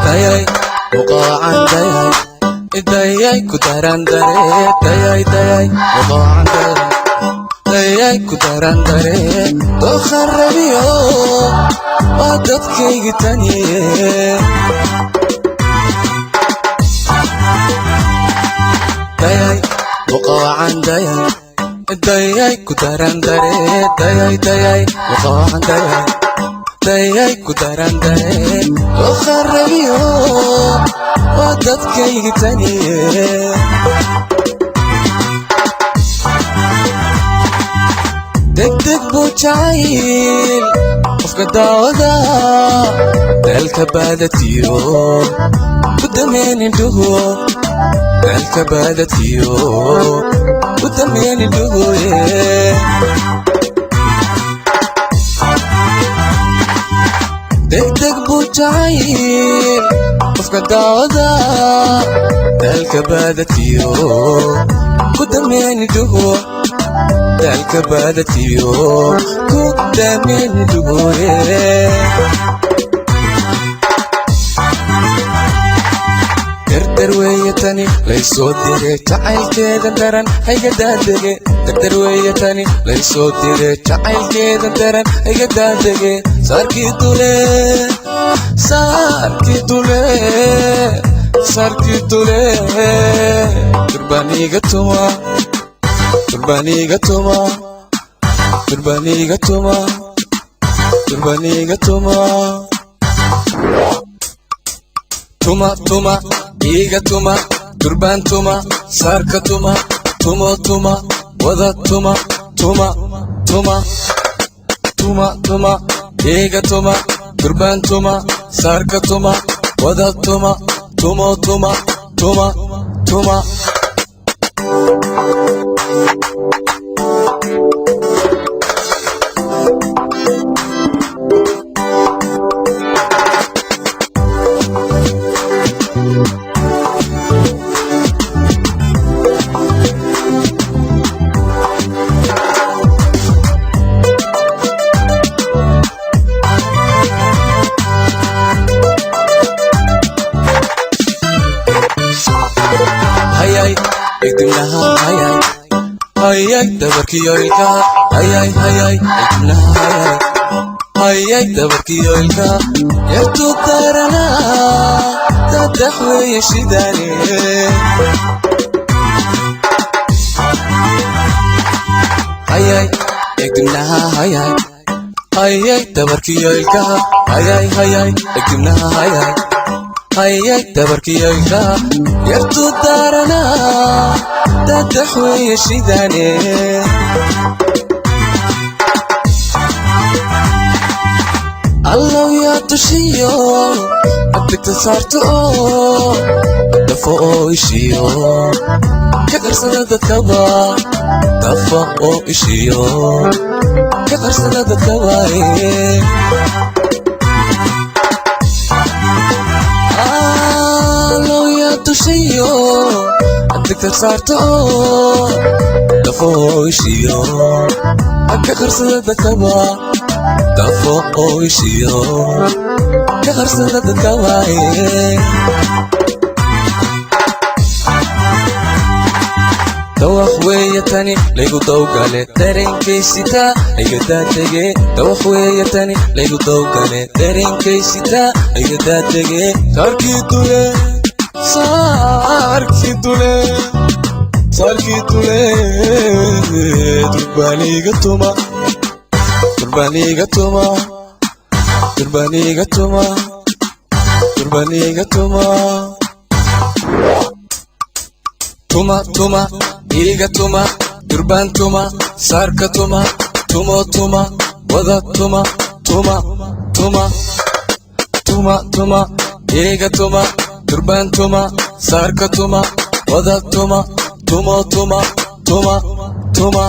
dayay muqaacan dayay ku daran dare dayay muqaacan dayay ku daran dare dookhan rabiyo waa dadkaygi taniye dayay muqaacan dayay ku daran dare dayay muqaacan dayay ku daran dare dookhan rabiyo waa dadkaygi taniye degdeg buu jacayl qofka daawada daalka baadatiyo ku dameenindhuhu daalka baadatiyo ku dameenindhuhuye degdeg buu jacayl qofka daawada daalka baadatiyo ku dameenindhuhu daalka baadatiyo ku dameenindhuhuye dardar weeye tani laysoo dire jacaylkeeda daran hayga daadege dardar weeye tani laysoo dire jacaylkeeda daran hayga daadege saarkii dule durbaniga tuma tuma iga tuma durbaan tuma saarka tuma wada tuma iga tuma durbaan tuma saarka tuma wada tuma hayay egdibnaha hayay dabarkiyo ilkaha hayay egdibnaha hayay dabarkiyo ilkaha yartuu darana dadax weeye shidaane hayay egdibnaha hayay dabarkiyo ilkaha hayay egdibnaha hayay dabarkiyo ilkaha yartuu darana dadax weeye shidaane allow yaa tushiyo abdigta saarto oo dafo oo ishiyo ka qarsada dadkaba dafo oo ishiyo ka qarsada dadkabaye allow yaa tushiyo abdigta saarto oo dafo oo ishiyo ka qarsada dadkaba dafo oo ishiyo ka qarsada dadkabaye dawaq weeye tani laygu dawgale dareenkaysita ayga daadege dawaq weeye tani laygu dawgale dareenkaysita ayga daadege saarkii dule durbaniga tuma iga tuma durbaan tuma saarka tuma wada tuma iga tuma durbaan tuma saarka tuma wada tuma tumo tuma tuma tuma